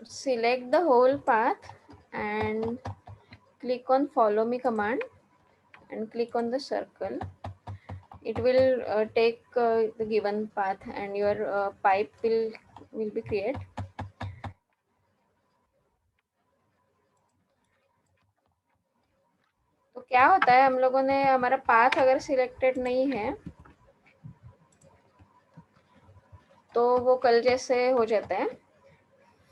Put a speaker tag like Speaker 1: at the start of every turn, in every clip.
Speaker 1: select the whole path and click on follow me command and click on the circle. It will take the given path and your pipe will be create. तो क्या होता है, हम लोगों ने हमारा path अगर selected नहीं है तो वो कल जैसे हो जाता है।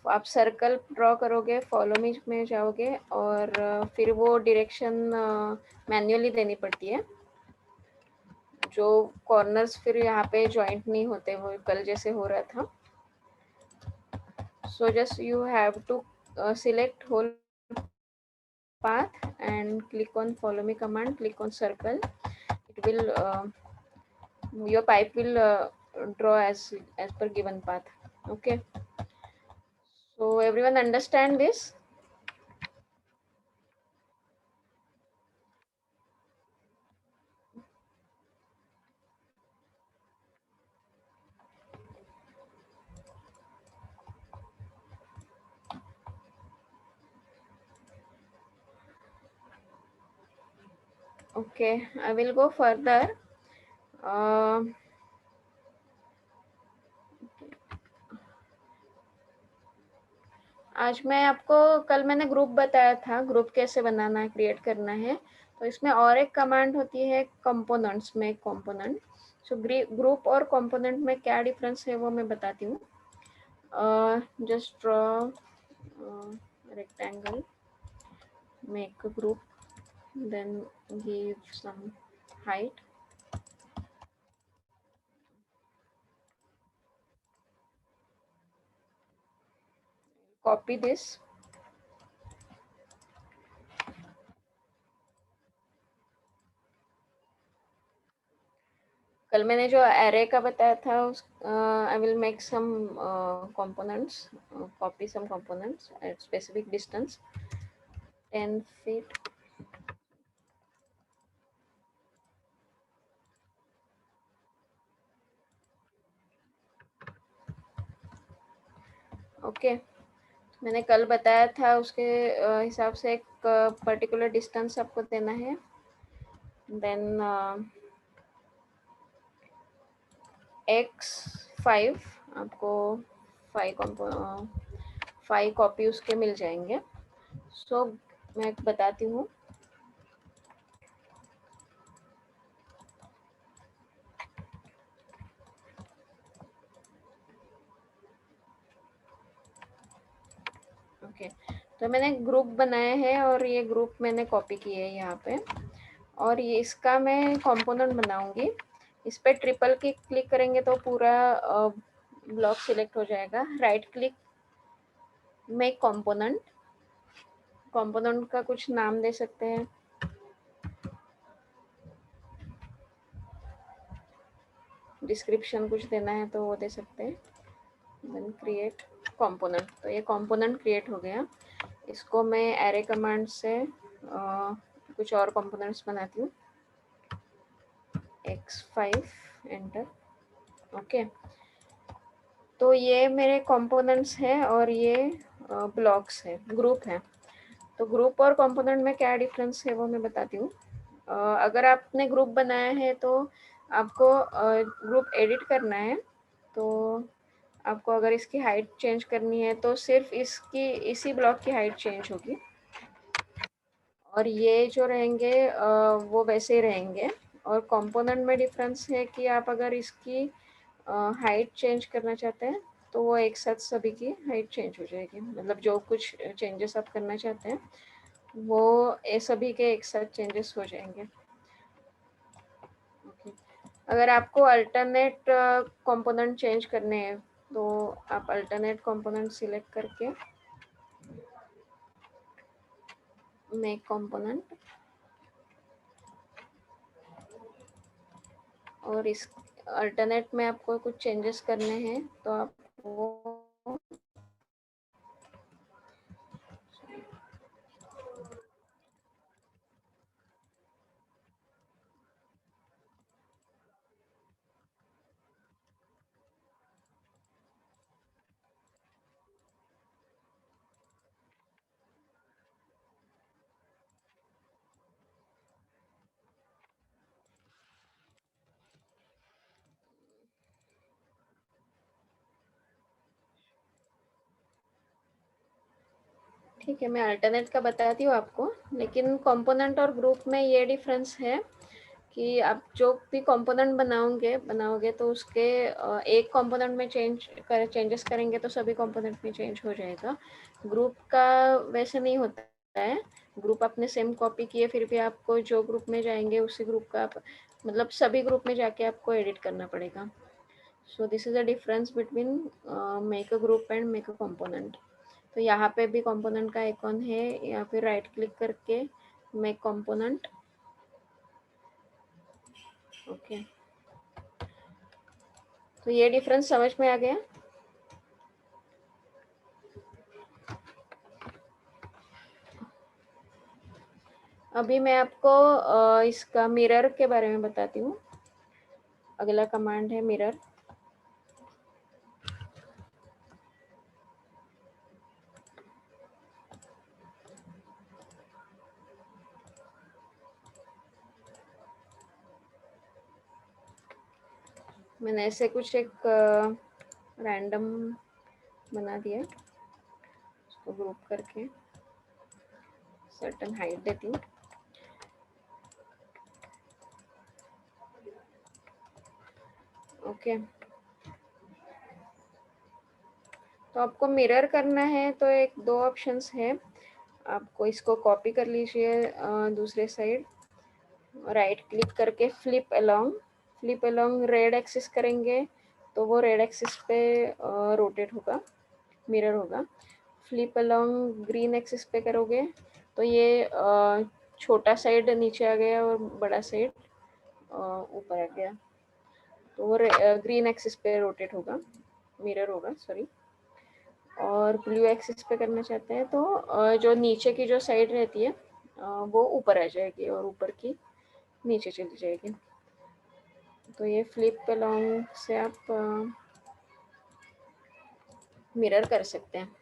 Speaker 1: आप सर्कल ड्रॉ करोगे, फॉलो मी में जाओगे और फिर वो डायरेक्शन मैन्युअली देनी पड़ती है। जो कॉर्नर्स फिर यहाँ पे जॉइंट नहीं होते, वो कल जैसे हो रहा था। So just you have to select whole path and click on follow me command, click on circle. It will your pipe will draw as per given path. Okay, so everyone understand this? Okay, I will go further. आज मैं आपको, कल मैंने group बताया था, group कैसे बनाना है, create करना है। तो इसमें और एक कमांड होती है कंपोनेंट्स में, कंपोनेंट। सो ग्रुप और कंपोनेंट में क्या डिफरेंस है वो मैं बताती हूँ। Just draw rectangle, make a group, then give some height. Copy this. कल मैंने जो एरे का बताया था उस I will make some components, copy some components at specific distance 10 feet. Okay, मैंने कल बताया था उसके हिसाब से एक पर्टिकुलर डिस्टेंस आपको देना है। देन x5 आपको 5 कॉपी उसके मिल जाएंगे। सो मैं बताती हूँ। ओके, तो मैंने ग्रुप बनाया है और ये ग्रुप मैंने कॉपी किए है यहाँ पे, और ये इसका मैं कंपोनेंट बनाऊंगी। इस पर ट्रिपल क्लिक करेंगे तो पूरा ब्लॉक सिलेक्ट हो जाएगा। Right click, make component. Component का कुछ नाम दे सकते हैं, डिस्क्रिप्शन कुछ देना है तो वो दे सकते हैं। देन क्रिएट कंपोनेंट, तो ये कंपोनेंट क्रिएट हो गया। इसको मैं एरे कमांड से कुछ और कंपोनेंट्स बनाती हूँ। x5 enter. ओके, तो ये मेरे कंपोनेंट्स हैं और ये ब्लॉक्स है, ग्रुप है। तो ग्रुप और कंपोनेंट में क्या डिफरेंस है वो मैं बताती हूँ। अगर आपने ग्रुप बनाया है तो आपको ग्रुप एडिट करना है, तो आपको अगर इसकी हाइट चेंज करनी है तो सिर्फ इसी ब्लॉक की हाइट चेंज होगी, और ये जो रहेंगे वो वैसे ही रहेंगे। और कंपोनेंट में डिफरेंस है कि आप अगर इसकी हाइट चेंज करना चाहते हैं तो वो एक साथ सभी की हाइट चेंज हो जाएगी। मतलब जो कुछ चेंजेस आप करना चाहते हैं वो सभी के एक साथ चेंजेस हो जाएंगे। ओके, अगर आपको अल्टरनेट कंपोनेंट चेंज करने हैं तो आप अल्टरनेट कंपोनेंट सिलेक्ट करके मेक कंपोनेंट, और इस अल्टरनेट में आपको कुछ चेंजेस करने हैं तो आप वो ठीक है, मैं अल्टरनेट का बताती हूँ आपको, लेकिन कंपोनेंट और ग्रुप में ये डिफरेंस है कि आप जो भी कंपोनेंट बनाओगे तो उसके एक कंपोनेंट में चेंजेस करेंगे तो सभी कंपोनेंट में चेंज हो जाएगा। ग्रुप का वैसे नहीं होता है। ग्रुप आपने सेम कॉपी किए, फिर भी आपको जो ग्रुप में जाएंगे उसी ग्रुप का मतलब सभी ग्रुप में जाके आपको एडिट करना पड़ेगा। So this is a difference between make a group and make a component. तो यहाँ पे भी कंपोनेंट का आइकॉन है, या फिर राइट क्लिक करके मेक कंपोनेंट। ओके, तो ये डिफरेंस समझ में आ गया। अभी मैं आपको इसका मिरर के बारे में बताती हूँ। अगला कमांड है मिरर। मैंने ऐसे कुछ एक रैंडम बना दिया, उसको ग्रुप करके सर्टेन हाइट देती हूँ। ओके, तो आपको मिरर करना है तो एक दो ऑप्शंस है। आपको इसको कॉपी कर लीजिए दूसरे साइड, राइट क्लिक करके फ्लिप अलोंग रेड एक्सिस करेंगे तो वो रेड एक्सिस पे रोटेट होगा, मिरर होगा। फ्लिप अलोंग ग्रीन एक्सिस पे करोगे तो ये छोटा साइड नीचे आ गया और बड़ा साइड ऊपर आ गया, तो वो ग्रीन एक्सिस पे रोटेट होगा, मिरर होगा सॉरी। और ब्लू एक्सिस पे करना चाहते हैं तो जो नीचे की जो साइड रहती है वो ऊपर आ जाएगी और ऊपर की नीचे चली जाएगी। तो ये फ्लिप अलोंग से आप मिरर कर सकते हैं।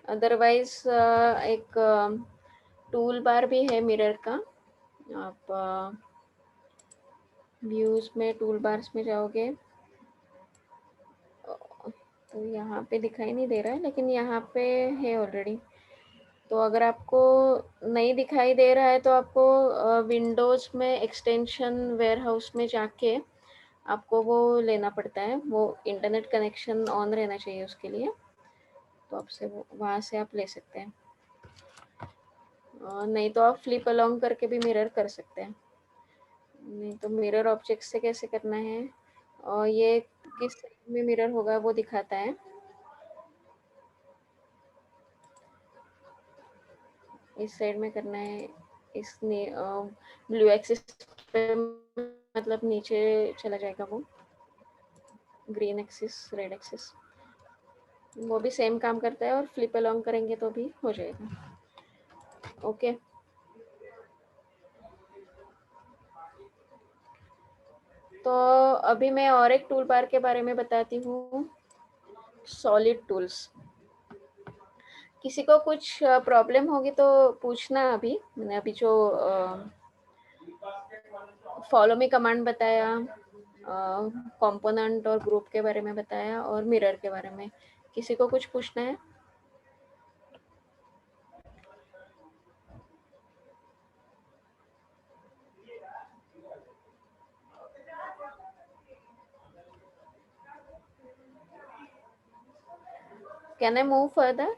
Speaker 1: अदरवाइज एक टूल बार भी है मिरर का। आप व्यूज में टूल बार्स में जाओगे तो यहाँ पे दिखाई नहीं दे रहा है, लेकिन यहाँ पे है ऑलरेडी। तो अगर आपको नहीं दिखाई दे रहा है तो आपको विंडोज़ में एक्सटेंशन वेयरहाउस में जाके आपको वो लेना पड़ता है, वो इंटरनेट कनेक्शन ऑन रहना चाहिए उसके लिए। तो आपसे वो वहाँ से आप ले सकते हैं, नहीं तो आप फ्लिप अलोंग करके भी मिरर कर सकते हैं। नहीं तो मिरर ऑब्जेक्ट से कैसे करना है, और ये किस साइड में मिरर होगा वो दिखाता है। इस साइड में करना है, इसने ब्लू एक्सिस पे मतलब नीचे चला जाएगा वो, ग्रीन एक्सिस रेड एक्सिस वो भी सेम काम करता है, और फ्लिप अलोंग करेंगे तो भी हो जाएगा। ओके, तो अभी मैं और एक टूल बार के बारे में बताती हूँ, सॉलिड टूल्स। किसी को कुछ प्रॉब्लम होगी तो पूछना। अभी मैंने अभी जो फॉलो मी कमांड बताया, कंपोनेंट और ग्रुप के बारे में बताया, और मिरर के बारे में, किसी को कुछ पूछना है? Can I move further?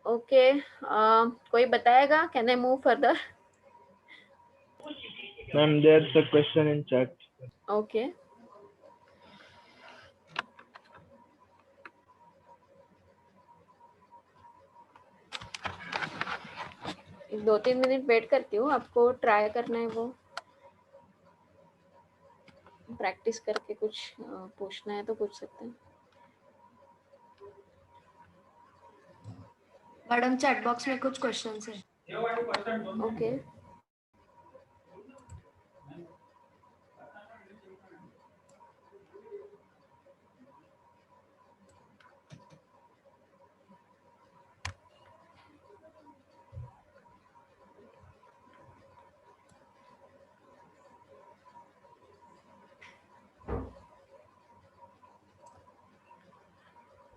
Speaker 1: Okay, कोई बताएगा? Can I move further?
Speaker 2: Ma'am, there's a question in chat.
Speaker 1: Okay, दो तीन मिनट वेट करती हूँ, आपको ट्राई करना है वो। प्रैक्टिस करके कुछ पूछना है तो पूछ सकते हैं।
Speaker 3: मैडम चैट बॉक्स में कुछ क्वेश्चंस है।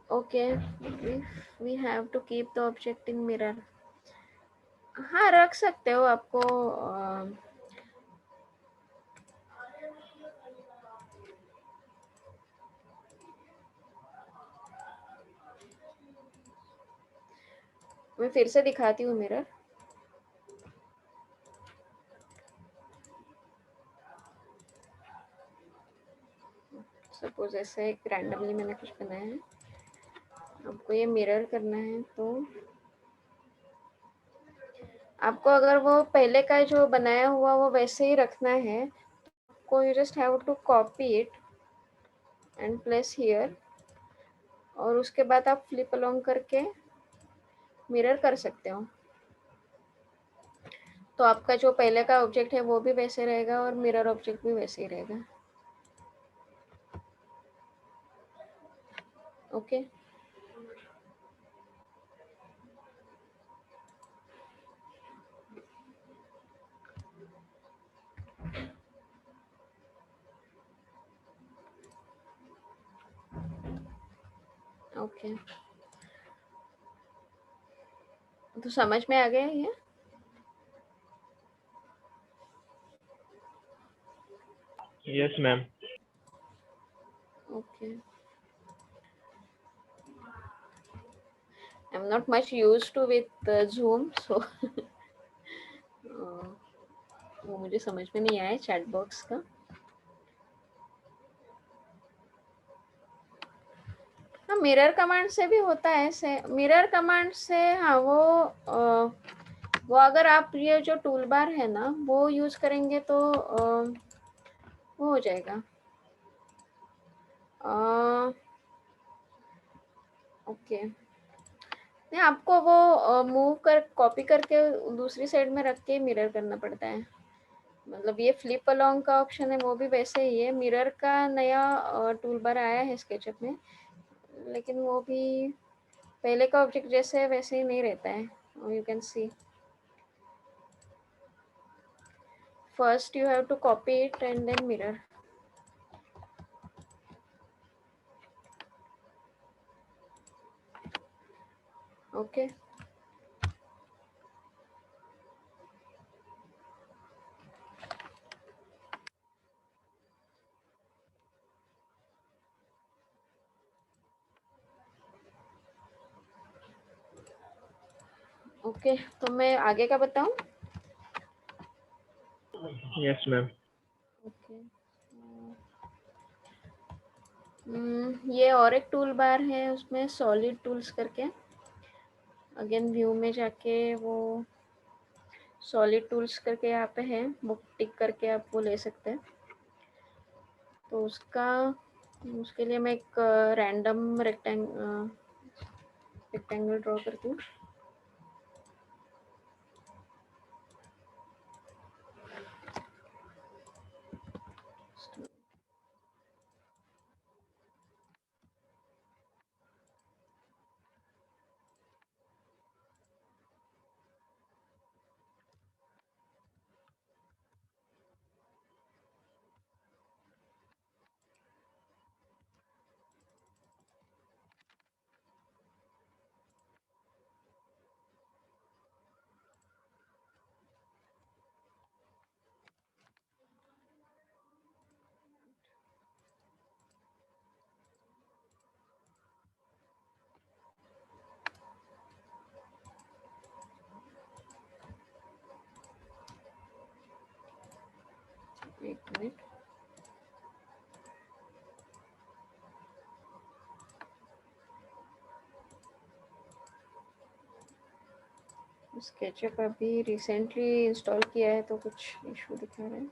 Speaker 1: Okay okay we have to keep the object in mirror. हाँ रख सकते हो आपको मैं फिर से दिखाती हूँ मिरर। सपोज ऐसे एक रैंडमली मैंने कुछ बनाया है, आपको ये मिरर करना है तो आपको अगर वो पहले का जो बनाया हुआ वो वैसे ही रखना है, आपको you just have to copy it and place here, और उसके बाद आप फ्लिप अलोंग करके मिरर कर सकते हो। तो आपका जो पहले का ऑब्जेक्ट है वो भी वैसे रहेगा और मिरर ऑब्जेक्ट भी वैसे ही रहेगा। ओके ओके तो समझ में आ गया ये?
Speaker 2: Yes, ma'am.
Speaker 1: Okay I am not much used to with Zoom, so वो मुझे समझ में नहीं आया चैट बॉक्स का। हाँ मिरर कमांड से भी होता है ऐसे। मिरर कमांड से हाँ वो अगर आप ये जो टूल बार है ना वो यूज करेंगे तो वो हो जाएगा। ओके नहीं आपको वो मूव कर कॉपी करके दूसरी साइड में रख के मिरर करना पड़ता है। मतलब ये फ्लिप अलोंग का ऑप्शन है वो भी वैसे ही है। मिरर का नया टूल बार आया है स्केचअप में, लेकिन वो भी पहले का ऑब्जेक्ट जैसे है वैसे ही नहीं रहता है। You can see first you have to copy it and then mirror. Okay okay तो मैं आगे का बताऊं?
Speaker 2: Yes, ma'am.
Speaker 1: ओके ये और एक टूल बार है उसमें सॉलिड टूल्स करके। अगेन व्यू में जाके वो सॉलिड टूल्स करके यहाँ पे है, बुक टिक करके आप वो ले सकते हैं। तो उसके लिए मैं एक रैंडम रेक्टेंगल ड्रॉ करती हूँ। एक मिनट स्केचअप अभी रिसेंटली इंस्टॉल किया है तो कुछ इशू दिखा रहा है।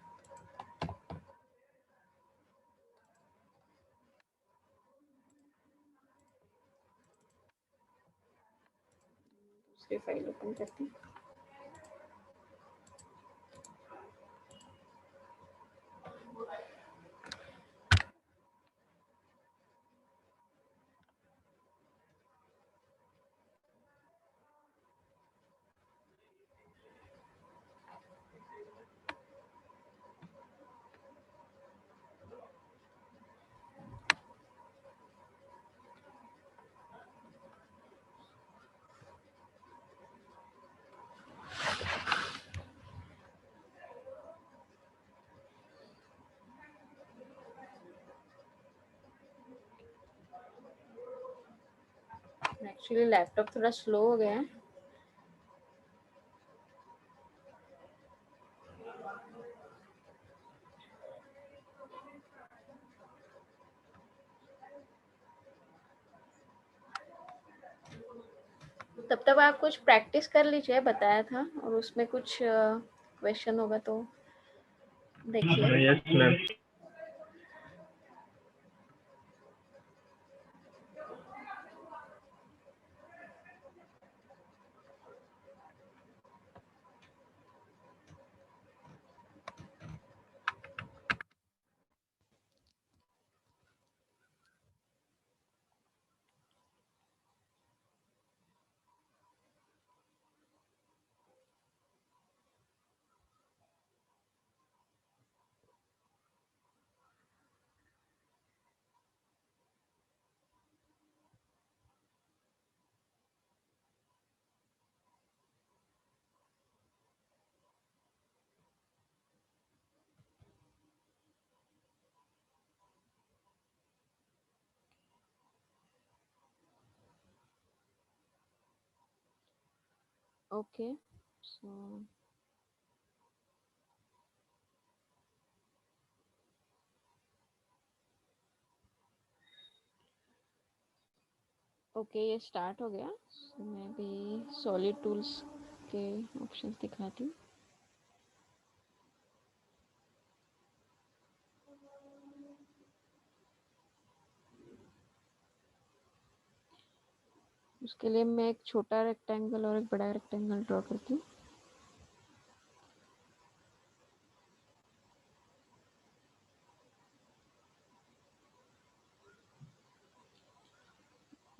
Speaker 1: दूसरी फाइल ओपन करती हूँ। एक्चुअली लैपटॉप थोड़ा स्लो हो गया है। तब तक आप कुछ प्रैक्टिस कर लीजिए, बताया था, और उसमें कुछ क्वेश्चन होगा तो देखिए।
Speaker 2: Yes ma'am.
Speaker 1: Okay, so okay ये स्टार्ट हो गया। मैं भी सॉलिड टूल्स के ऑप्शंस दिखाती हूँ। उसके लिए मैं एक छोटा रेक्टेंगल और एक बड़ा रेक्टेंगल ड्रॉ करती हूँ।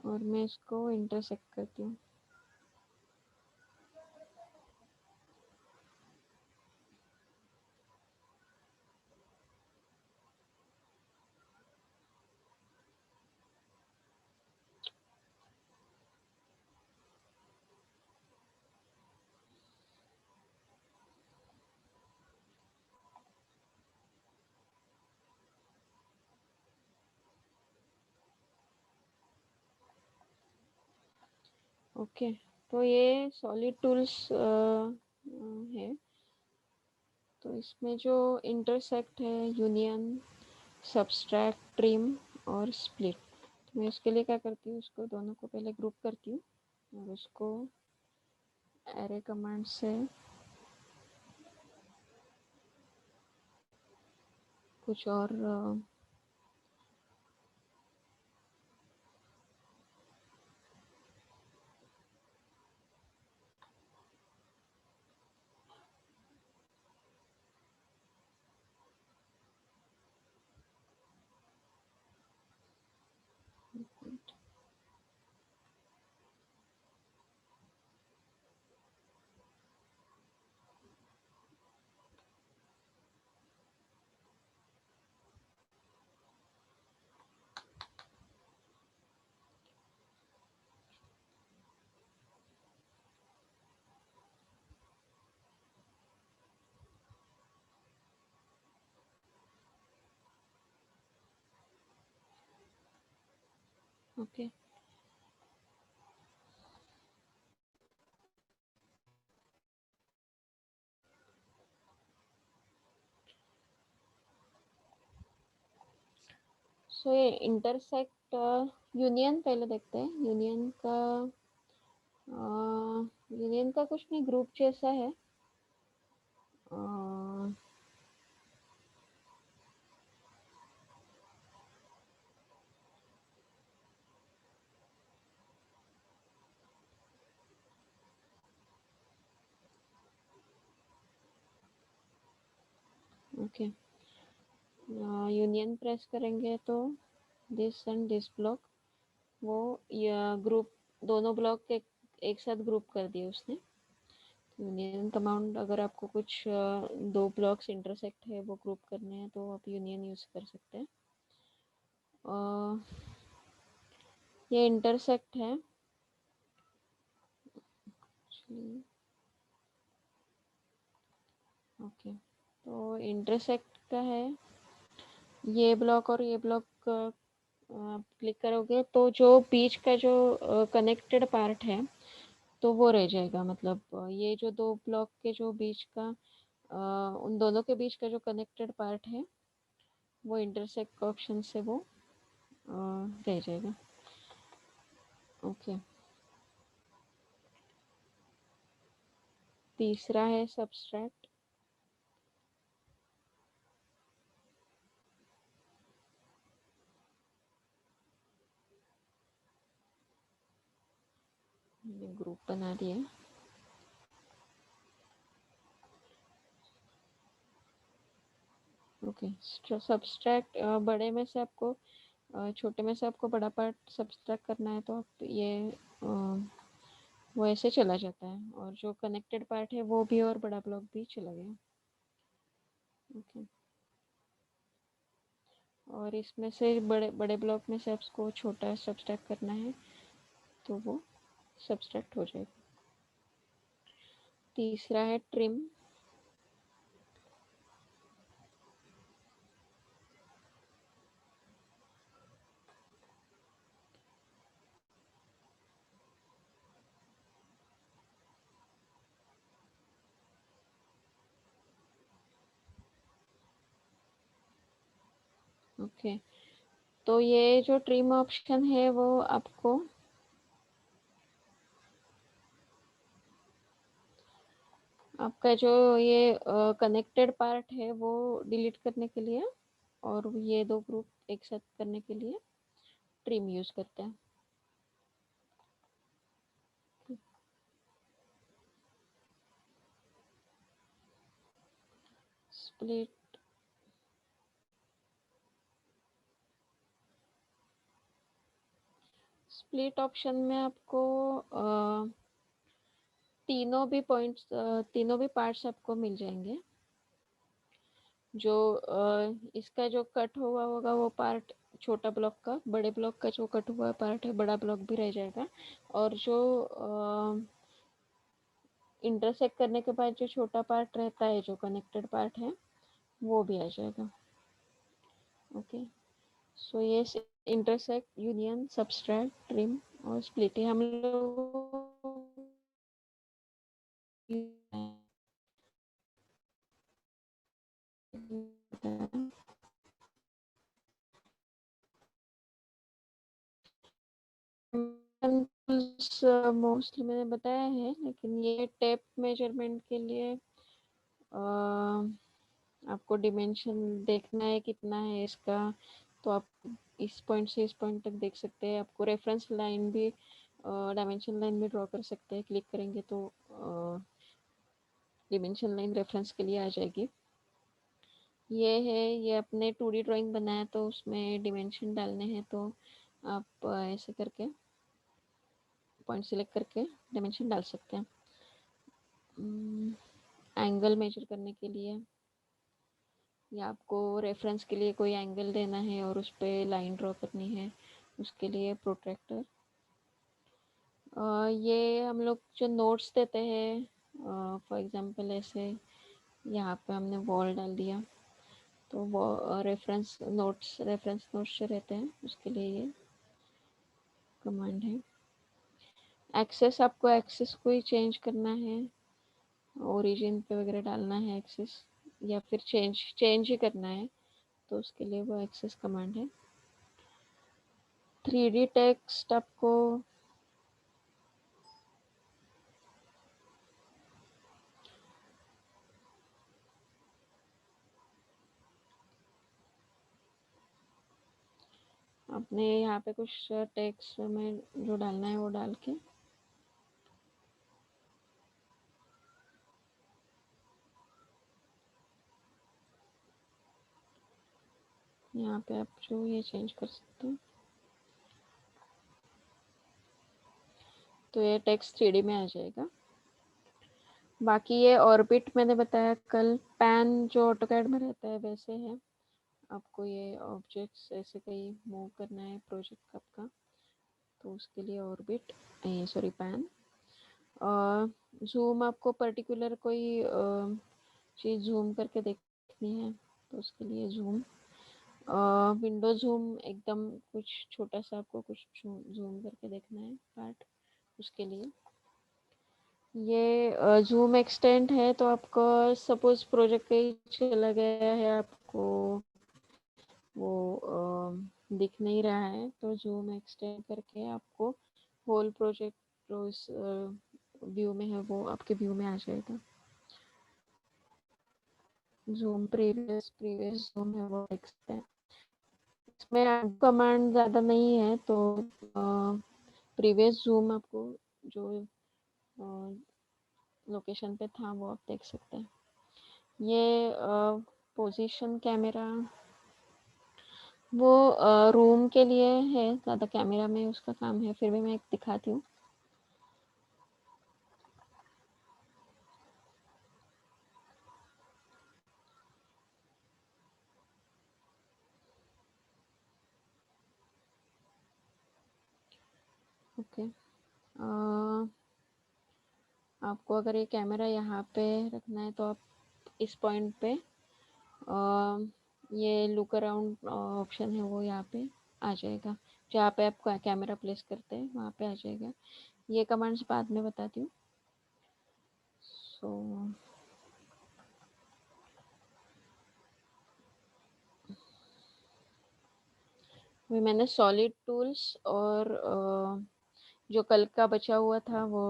Speaker 1: और मैं इसको इंटरसेक्ट करती हूँ। ओके, तो ये सॉलिड टूल्स है। तो इसमें जो इंटरसेक्ट है, यूनियन, सब्सट्रैक्ट, ट्रिम और स्प्लिट। तो मैं इसके लिए क्या करती हूँ, उसको दोनों को पहले ग्रुप करती हूँ और उसको एरे कमांड से कुछ और ओके। सो ये इंटरसेक्ट यूनियन पहले देखते हैं। यूनियन का कुछ नहीं, ग्रुप जैसा है। ओके, यूनियन प्रेस करेंगे तो दिस एंड दिस ब्लॉक, वो या ग्रुप दोनों ब्लॉक एक साथ ग्रुप कर दिए उसने। यूनियन कमांड, अगर आपको कुछ दो ब्लॉक्स इंटरसेक्ट है वो ग्रुप करने हैं तो आप यूनियन यूज कर सकते हैं। ये इंटरसेक्ट है, ओके, तो इंटरसेक्ट का है ये ब्लॉक और ये ब्लॉक। आप क्लिक करोगे तो जो बीच का जो कनेक्टेड पार्ट है तो वो रह जाएगा, मतलब ये जो दो ब्लॉक के जो बीच का उन दोनों के बीच का जो कनेक्टेड पार्ट है वो इंटरसेक्ट ऑप्शन से वो रह जाएगा। ओके, तीसरा है सबस्ट्रैक्ट। मैंने ग्रुप बना दिया। ओके, सबस्ट्रैक्ट बड़े में से आपको छोटे में से आपको बड़ा पार्ट सब्सट्रैक्ट करना है तो आप ये वो ऐसे चला जाता है, और जो कनेक्टेड पार्ट है वो भी और बड़ा ब्लॉक भी चला गया। ओके, और इसमें से बड़े बड़े ब्लॉक में से आपको छोटा सब्सट्रैक्ट करना है तो वो सब्सट्रैक्ट हो जाएगा। तीसरा है ट्रिम। ओके, तो ये जो ट्रिम ऑप्शन है वो आपको आपका जो ये कनेक्टेड पार्ट है वो डिलीट करने के लिए और ये दो ग्रुप एक साथ करने के लिए ट्रिम यूज करते हैं। स्प्लिट, स्प्लिट ऑप्शन में आपको तीनों भी पॉइंट्स तीनों भी पार्ट्स आपको मिल जाएंगे। जो इसका जो कट हुआ होगा वो पार्ट छोटा ब्लॉक का, बड़े ब्लॉक का जो कट हुआ पार्ट है बड़ा ब्लॉक भी रह जाएगा, और जो इंटरसेक्ट करने के बाद जो छोटा पार्ट रहता है जो कनेक्टेड पार्ट है वो भी आ जाएगा। ओके, सो ये इंटरसेक्ट, यूनियन, सबस्ट्रैक्ट, ट्रिम और स्प्लिट हम लोग मोस्टली मैंने बताया है, लेकिन ये टेप मेजरमेंट के लिए आपको डिमेंशन देखना है कितना है इसका, तो आप इस पॉइंट से इस पॉइंट तक देख सकते हैं। आपको रेफरेंस लाइन भी डायमेंशन लाइन भी ड्रॉ कर सकते हैं, क्लिक करेंगे तो डिमेंशन लाइन रेफरेंस के लिए आ जाएगी। ये है, ये अपने 2D ड्राइंग बनाया तो उसमें डिमेंशन डालने हैं तो आप ऐसे करके पॉइंट सिलेक्ट करके डायमेंशन डाल सकते हैं। एंगल मेजर करने के लिए या आपको रेफरेंस के लिए कोई एंगल देना है और उस पर लाइन ड्रॉ करनी है, उसके लिए प्रोट्रैक्टर। ये हम लोग जो नोट्स देते हैं, फॉर एग्जांपल ऐसे यहाँ पे हमने वॉल डाल दिया तो वो रेफरेंस नोट्स जो रहते हैं उसके लिए ये कमांड है। एक्सेस, आपको एक्सेस को ही चेंज करना है, ओरिजिन पे वगैरह डालना है एक्सेस, या फिर चेंज ही करना है तो उसके लिए वो एक्सेस कमांड है। 3D टेक्स्ट आपको अपने यहाँ पे कुछ टेक्स्ट में जो डालना है वो डाल के यहाँ पे आप जो ये चेंज कर सकते हो। तो ये टेक्स्ट 3D में आ जाएगा। बाकी ये ऑर्बिट मैंने बताया कल, पैन जो ऑटोकैड में रहता है वैसे है। आपको ये ऑब्जेक्ट्स ऐसे कहीं मूव करना है प्रोजेक्ट आपका, तो उसके लिए ऑर्बिट, सॉरी पैन। जूम आपको पर्टिकुलर कोई चीज़ जूम करके देखनी है तो उसके लिए जूम। विंडो जूम एकदम कुछ छोटा सा आपको कुछ जूम करके देखना है पार्ट, उसके लिए ये जूम एक्सटेंड है। तो आपको सपोज प्रोजेक्ट कहीं चला गया है, आपको वो दिख नहीं रहा है, तो जूम एक्सटेंड करके आपको होल प्रोजेक्ट जो इस व्यू में है वो आपके व्यू में आ जाएगा। जूम प्रीवियस जूम है वो टेक्स्ट है। इसमें कमांड ज़्यादा नहीं है, तो प्रीवियस जूम आपको जो लोकेशन पे था वो आप देख सकते हैं। ये पोजीशन कैमरा वो रूम के लिए है, ज़्यादा कैमरा में उसका काम है, फिर भी मैं एक दिखाती हूँ। ओके, आपको अगर ये कैमरा यहाँ पे रखना है तो आप इस पॉइंट पे ये लुक अराउंड ऑप्शन है वो यहाँ पे आ जाएगा। जहाँ पे आप कैमरा प्लेस करते हैं वहाँ पे आ जाएगा। ये कमांड्स बाद में बताती हूँ। सो मैंने सॉलिड टूल्स और जो कल का बचा हुआ था वो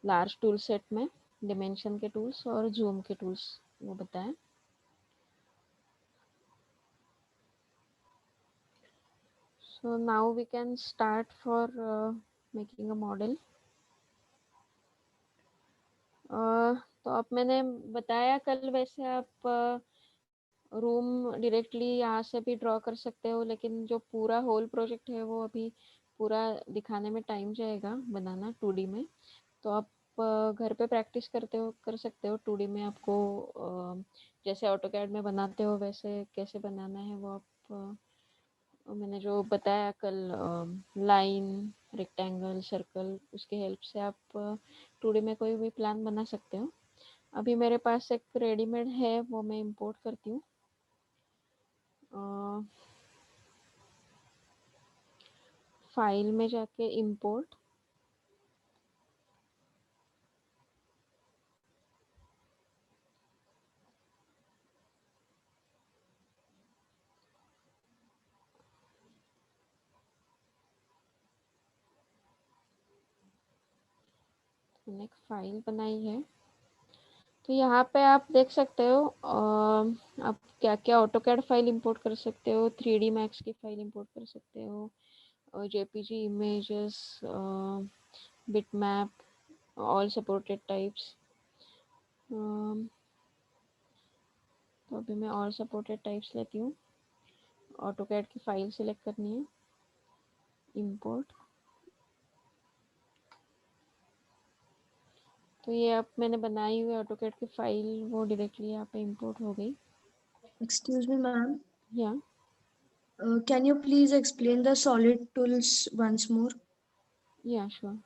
Speaker 1: लार्ज टूल सेट में डिमेंशन के टूल्स और जूम के टूल्स वो बताएं। So now we can start for making a model. तो अब मैंने बताया कल, वैसे आप रूम डायरेक्टली यहाँ से भी ड्रॉ कर सकते हो, लेकिन जो पूरा होल प्रोजेक्ट है वो अभी पूरा दिखाने में टाइम जाएगा बनाना 2D में। तो आप घर पे प्रैक्टिस कर सकते हो 2D में। आपको जैसे ऑटोकैड में बनाते हो वैसे कैसे बनाना है वो आप मैंने जो बताया कल, लाइन, रेक्टेंगल, सर्कल, उसके हेल्प से आप 2D में कोई भी प्लान बना सकते हो। अभी मेरे पास एक रेडीमेड है वो मैं इंपोर्ट करती हूँ। फाइल में जाके इंपोर्ट, मैंने एक फाइल बनाई है। तो यहाँ पे आप देख सकते हो आप क्या क्या ऑटोकैड फाइल इंपोर्ट कर सकते हो, 3D मैक्स की फाइल इंपोर्ट कर सकते हो, JPG images, bitmap, all supported types. तो अभी मैं ऑल सपोर्टेड टाइप्स लेती हूँ। ऑटोकैड की फाइल सिलेक्ट करनी है, इंपोर्ट। तो ये अब मैंने बनाई हुई ऑटोकैड की फाइल वो डायरेक्टली यहाँ पे इंपोर्ट हो गई।
Speaker 3: Excuse me, ma'am.
Speaker 1: या
Speaker 3: Can you please explain the solid tools once more?
Speaker 1: या श्योर।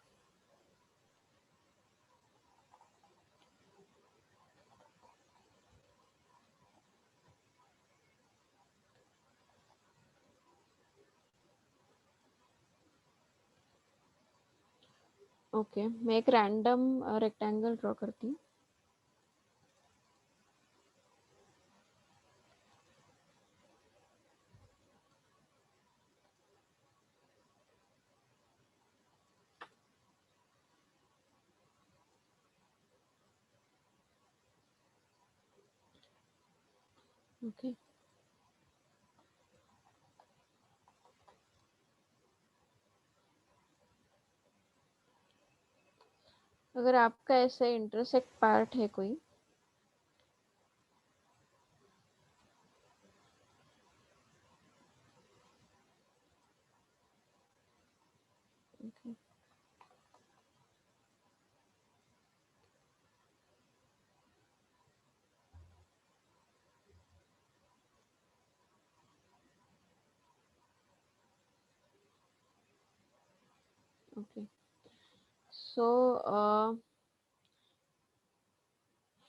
Speaker 1: ओके, मैं एक रैंडम रेक्टेंगल ड्रॉ करती हूँ। ओके, अगर आपका ऐसे इंटरसेक्ट पार्ट है कोई, Okay. Okay. So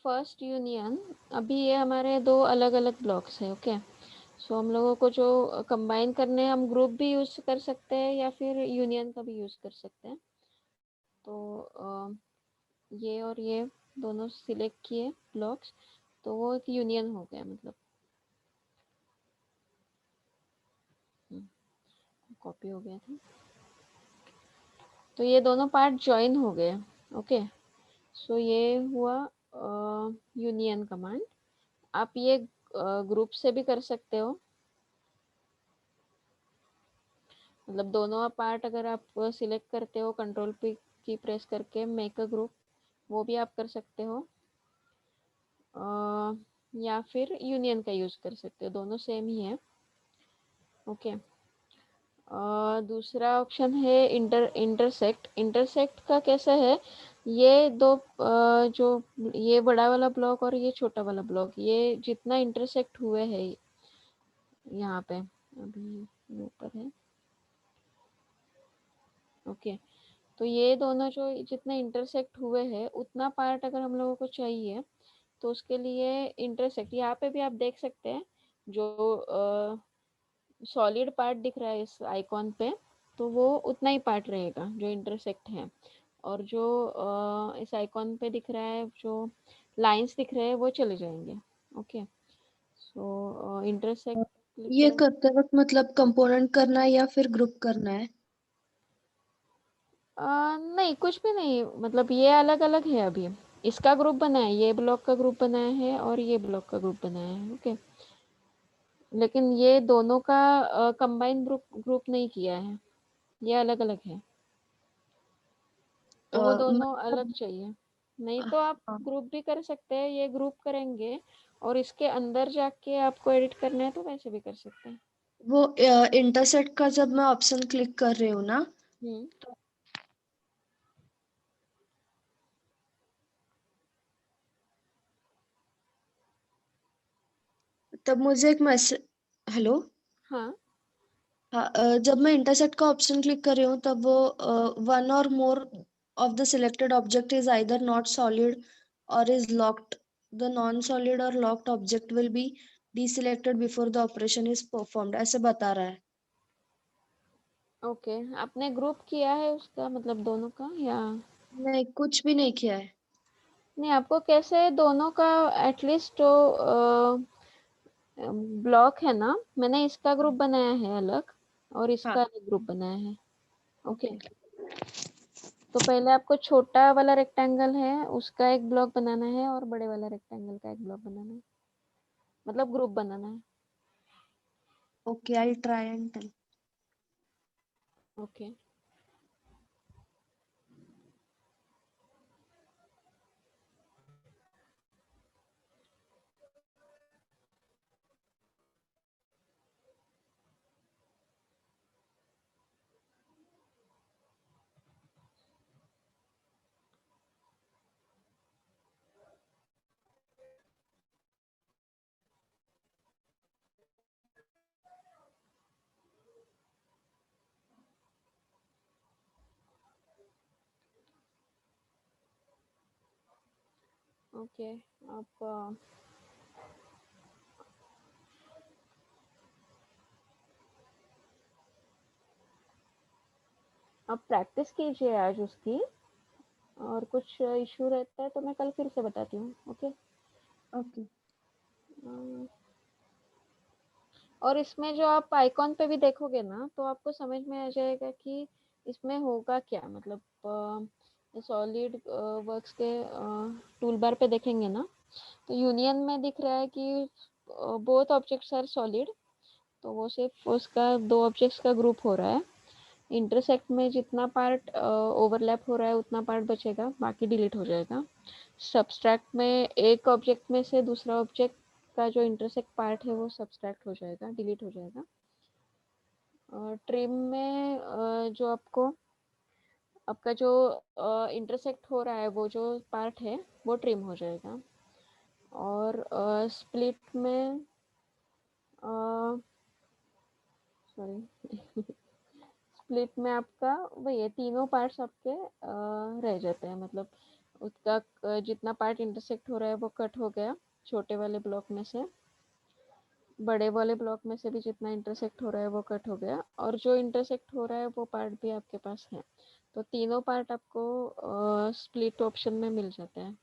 Speaker 1: first union, अभी ये हमारे दो अलग अलग ब्लॉक्स हैं. ओके. सो हम लोगों को जो कंबाइन करने हैं, हम ग्रुप भी यूज कर सकते हैं या फिर यूनियन का भी यूज कर सकते हैं. तो ये और ये दोनों सिलेक्ट किए ब्लॉक्स, तो वो एक यूनियन हो गया. मतलब कॉपी हो गया था. तो ये दोनों पार्ट ज्वाइन हो गए. ओके. सो ये हुआ यूनियन कमांड. आप ये ग्रुप से भी कर सकते हो. मतलब दोनों पार्ट अगर आप सिलेक्ट करते हो कंट्रोल पी की प्रेस करके मेक अ ग्रुप, वो भी आप कर सकते हो. या फिर यूनियन का यूज कर सकते हो. दोनों सेम ही है. ओके. दूसरा ऑप्शन है इंटरसेक्ट. इंटरसेक्ट का कैसा है, ये दो जो ये बड़ा वाला ब्लॉक और ये छोटा वाला ब्लॉक, ये जितना इंटरसेक्ट हुए हैं यहाँ पे, अभी ऊपर है. ओके. तो ये दोनों जो जितने इंटरसेक्ट हुए हैं उतना पार्ट अगर हम लोगों को चाहिए, तो उसके लिए इंटरसेक्ट यहाँ पे भी आप देख सकते हैं. जो सॉलिड पार्ट दिख रहा है इस आइकॉन पे, तो वो उतना ही पार्ट रहेगा जो इंटरसेक्ट है. और जो इस आइकॉन पे दिख रहा है, जो लाइंस दिख रहे हैं, वो चले जाएंगे. ओके. सो इंटरसेक्ट
Speaker 3: ये करते वक्त मतलब कंपोनेंट करना है या फिर ग्रुप करना है?
Speaker 1: नहीं, कुछ भी नहीं. मतलब ये अलग अलग है. अभी इसका ग्रुप बना है, ये ब्लॉक का ग्रुप बनाया है और ये ब्लॉक का ग्रुप बनाया है. ओके. लेकिन ये दोनों का कंबाइन ग्रुप नहीं किया है, ये अलग अलग है. तो वो दोनों अलग
Speaker 3: मतलब
Speaker 1: चाहिए. नहीं तो आप
Speaker 3: हाँ,
Speaker 1: ग्रुप भी कर सकते हैं. ये ग्रुप करेंगे और इसके अंदर जाके आपको एडिट करना है तो वैसे भी कर सकते हैं.
Speaker 3: वो इंटरसेक्ट का जब मैं ऑप्शन क्लिक कर रही हूँ ना,
Speaker 1: हम्म.
Speaker 3: तब मुझे एक मैसेज, हेलो,
Speaker 1: हाँ.
Speaker 3: हाँ, जब मैं इंटरसेक्ट का ऑप्शन क्लिक कर रही हूँ तब वो one or more of the selected object is either not solid or is locked. The non solid or locked object will be deselected before the operation is performed, ऐसे बता रहा है.
Speaker 1: ओके. आपने ग्रुप किया है उसका मतलब दोनों का, या
Speaker 3: नहीं, कुछ भी नहीं किया है.
Speaker 1: नहीं? आपको कैसे दोनों का एटलीस्ट जो ब्लॉक है ना, मैंने इसका ग्रुप बनाया है अलग और
Speaker 3: हाँ,
Speaker 1: इसका अलग ग्रुप बनाया है. ओके.
Speaker 3: ओके.
Speaker 1: तो पहले आपको छोटा वाला रेक्टेंगल है उसका एक ब्लॉक बनाना है और बड़े वाला रेक्टेंगल का एक ब्लॉक बनाना है. मतलब ग्रुप बनाना है.
Speaker 3: Okay, I try and tell.
Speaker 1: Okay. Okay. आप आप प्रैक्टिस कीजिए आज उसकी, और कुछ इशू रहता है तो मैं कल फिर से बताती हूँ. ओके.
Speaker 3: ओके.
Speaker 1: और इसमें जो आप आइकॉन पे भी देखोगे ना, तो आपको समझ में आ जाएगा कि इसमें होगा क्या. मतलब सॉलिड वर्क्स के टूल बार पे देखेंगे ना, तो यूनियन में दिख रहा है कि बोथ ऑब्जेक्ट्स आर सॉलिड, तो वो सिर्फ उसका दो ऑब्जेक्ट्स का ग्रुप हो रहा है. इंटरसेक्ट में जितना पार्ट ओवरलैप हो रहा है उतना पार्ट बचेगा, बाकी डिलीट हो जाएगा. सब्सट्रैक्ट में एक ऑब्जेक्ट में से दूसरा ऑब्जेक्ट का जो इंटरसेक्ट पार्ट है वो सब्सट्रैक्ट हो जाएगा, डिलीट हो जाएगा. और ट्रिम में जो आपको आपका जो इंटरसेक्ट हो रहा है वो जो पार्ट है वो ट्रिम हो जाएगा। और स्प्लिट में सॉरी स्प्लिट में आपका वही है, तीनों पार्ट्स आपके रह जाते हैं, मतलब उसका जितना पार्ट इंटरसेक्ट हो रहा है वो कट हो गया छोटे वाले ब्लॉक में से, बड़े वाले ब्लॉक में से भी जितना इंटरसेक्ट हो रहा है वो कट हो गया, और जो इंटरसेक्ट हो रहा है वो पार्ट भी आपके पास है। तो तीनों पार्ट आपको स्प्लिट ऑप्शन में मिल जाते हैं।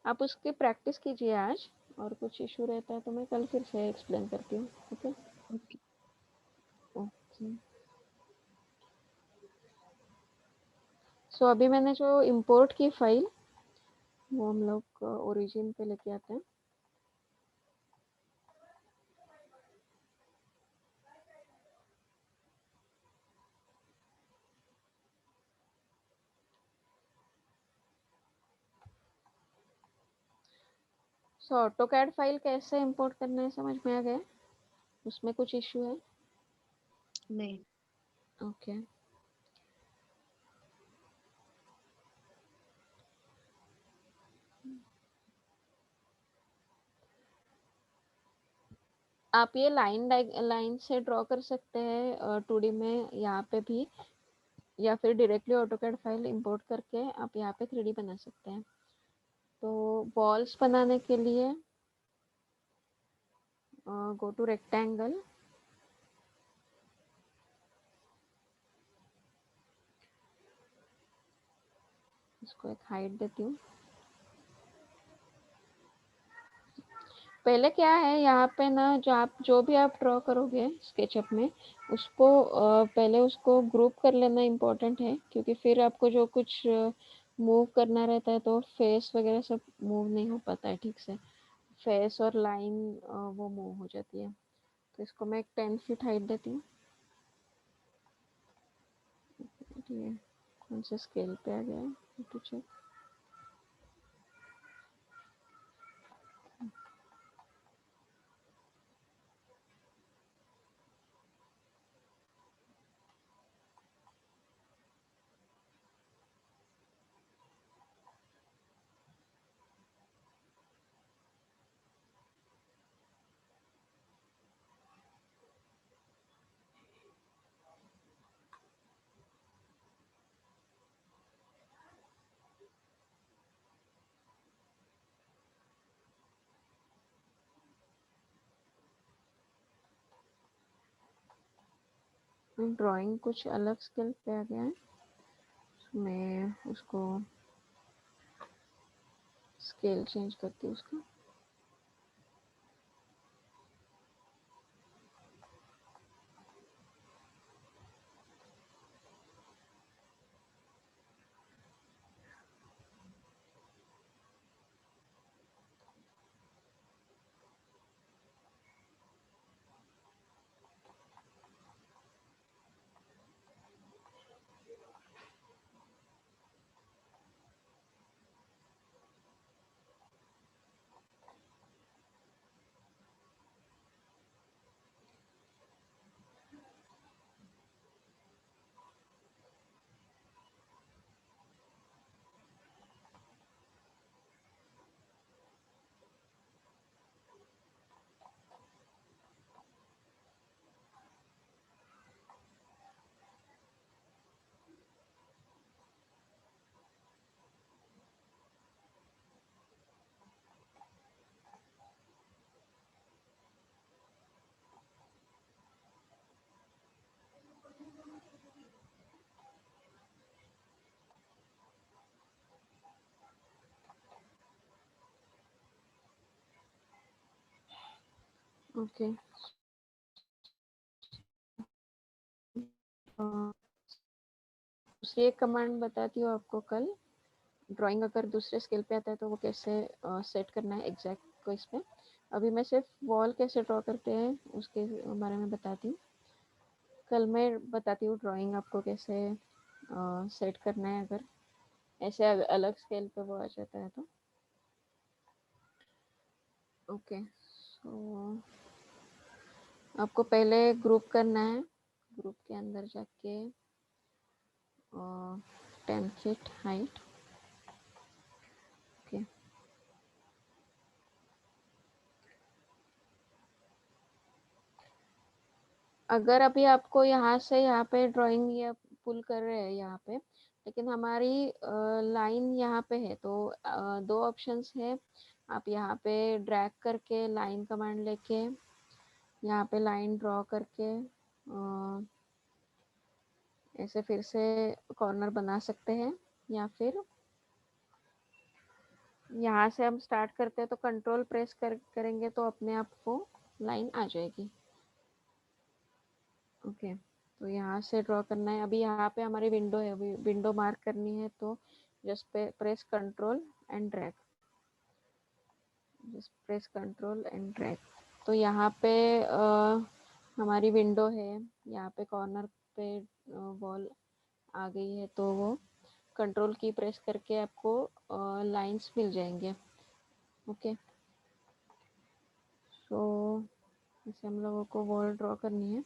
Speaker 1: आप उसकी प्रैक्टिस कीजिए आज, और कुछ इशू रहता है तो मैं कल फिर से एक्सप्लेन करती हूँ। Okay
Speaker 3: okay.
Speaker 1: ओके। सो अभी मैंने जो इंपोर्ट की फाइल वो हम लोग ओरिजिन पे लेके आते हैं। सो ऑटोकैड फाइल कैसे इंपोर्ट करना है समझ में आ गया? उसमें कुछ इशू है?
Speaker 3: नहीं।
Speaker 1: ओके आप ये लाइन से ड्रॉ कर सकते हैं 2D में यहाँ पे भी, या फिर डायरेक्टली ऑटोकैड फाइल इंपोर्ट करके आप यहाँ पे 3D बना सकते हैं। तो वॉल्स बनाने के लिए गो टू रेक्टेंगल, इसको एक हाइट देती हूँ। पहले क्या है यहाँ पे ना, जो भी आप ड्रॉ करोगे स्केचअप में, उसको पहले उसको ग्रुप कर लेना इम्पोर्टेंट है, क्योंकि फिर आपको जो कुछ मूव करना रहता है तो फेस वगैरह सब मूव नहीं हो पाता है ठीक से, फेस और लाइन वो मूव हो जाती है। तो इसको मैं एक 10 फीट हाइट देती हूँ। ये कौन से स्केल पे आ गया है टू चेक। ड्राइंग कुछ अलग स्केल पे आ गया है, मैं उसको स्केल चेंज करती हूँ उसका। ओके दूसरी एक कमांड बताती हूँ आपको कल। ड्राइंग अगर दूसरे स्केल पे आता है तो वो कैसे सेट करना है एग्जैक्ट को इस पे। अभी मैं सिर्फ वॉल कैसे ड्रॉ करते हैं उसके बारे में बताती हूँ। कल मैं बताती हूँ ड्राइंग आपको कैसे सेट करना है अगर ऐसे अलग स्केल पे वो आ जाता है तो। ओके सो आपको पहले ग्रुप करना है। ग्रुप के अंदर जाके 10 फीट हाइट, ओके। अगर अभी आपको यहाँ से यहाँ पे ड्राइंग ये पुल कर रहे हैं यहाँ पे, लेकिन हमारी लाइन यहाँ पे है, तो दो ऑप्शंस है। आप यहाँ पे ड्रैग करके लाइन कमांड लेके यहाँ पे लाइन ड्रॉ करके ऐसे फिर से कॉर्नर बना सकते हैं, या फिर यहाँ से हम स्टार्ट करते हैं तो कंट्रोल प्रेस करेंगे तो अपने आप को लाइन आ जाएगी, ओके। तो यहाँ से ड्रॉ करना है। अभी यहाँ पे हमारी विंडो है, अभी विंडो मार्क करनी है, तो just press control and drag, just press control and drag. तो यहाँ पे हमारी विंडो है, यहाँ पे कॉर्नर पे वॉल आ गई है, तो वो कंट्रोल की प्रेस करके आपको लाइंस मिल जाएंगे, ओके। सो इसे हम लोगों को वॉल ड्रॉ करनी है।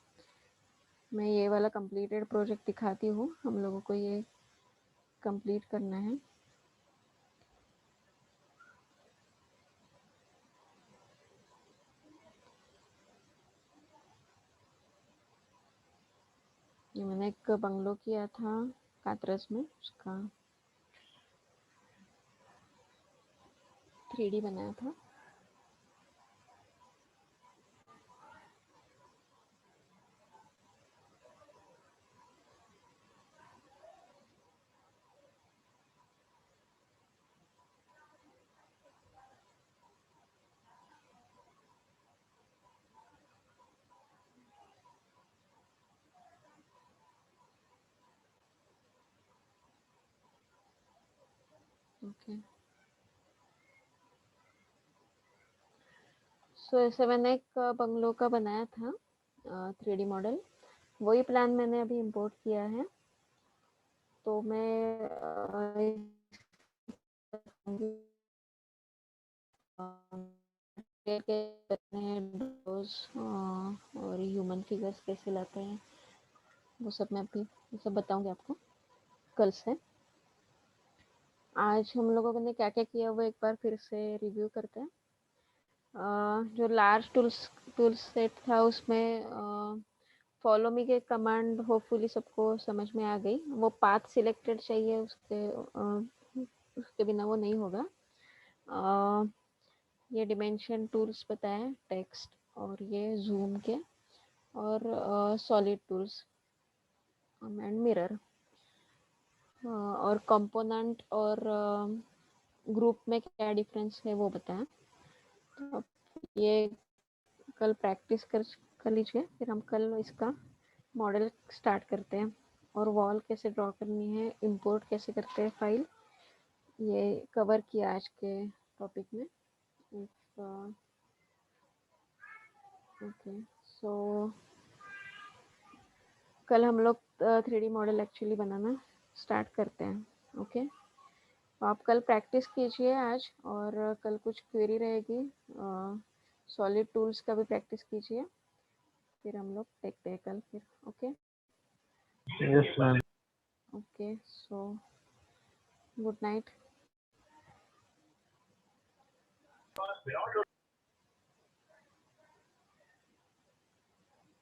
Speaker 1: मैं ये वाला कंप्लीटेड प्रोजेक्ट दिखाती हूँ, हम लोगों को ये कंप्लीट करना है। ये मैंने एक बंगलो किया था कातरस में, उसका 3D बनाया था। ओके, सो ऐसे मैंने एक बंगलो का बनाया था 3D मॉडल, वही प्लान मैंने अभी इंपोर्ट किया है। तो मैं और ह्यूमन फिगर्स कैसे लाते हैं वो सब मैं अभी ये सब बताऊंगी आपको कल से। आज हम लोगों ने क्या क्या किया वो एक बार फिर से रिव्यू करते हैं। जो लार्ज टूल्स सेट था उसमें फॉलो मी के कमांड होपफुली सबको समझ में आ गई। वो पाथ सिलेक्टेड चाहिए, उसके बिना वो नहीं होगा। ये डिमेंशन टूल्स बताए, टेक्स्ट और ये जूम के, और सॉलिड टूल्स एंड मिरर, और कंपोनेंट और ग्रुप में क्या डिफरेंस है वो बताया। तो ये कल प्रैक्टिस कर लीजिए, फिर हम कल इसका मॉडल स्टार्ट करते हैं। और वॉल कैसे ड्रॉ करनी है, इंपोर्ट कैसे करते हैं फाइल, ये कवर किया आज के टॉपिक में। ओके, सो कल हम लोग 3D मॉडल एक्चुअली बनाना स्टार्ट करते हैं, ओके। तो आप कल प्रैक्टिस कीजिए आज, और कल कुछ क्वेरी रहेगी सॉलिड टूल्स का भी प्रैक्टिस कीजिए, फिर हम लोग देखते हैं कल फिर, okay.
Speaker 2: Yes, ma'am.
Speaker 1: Okay, so good night.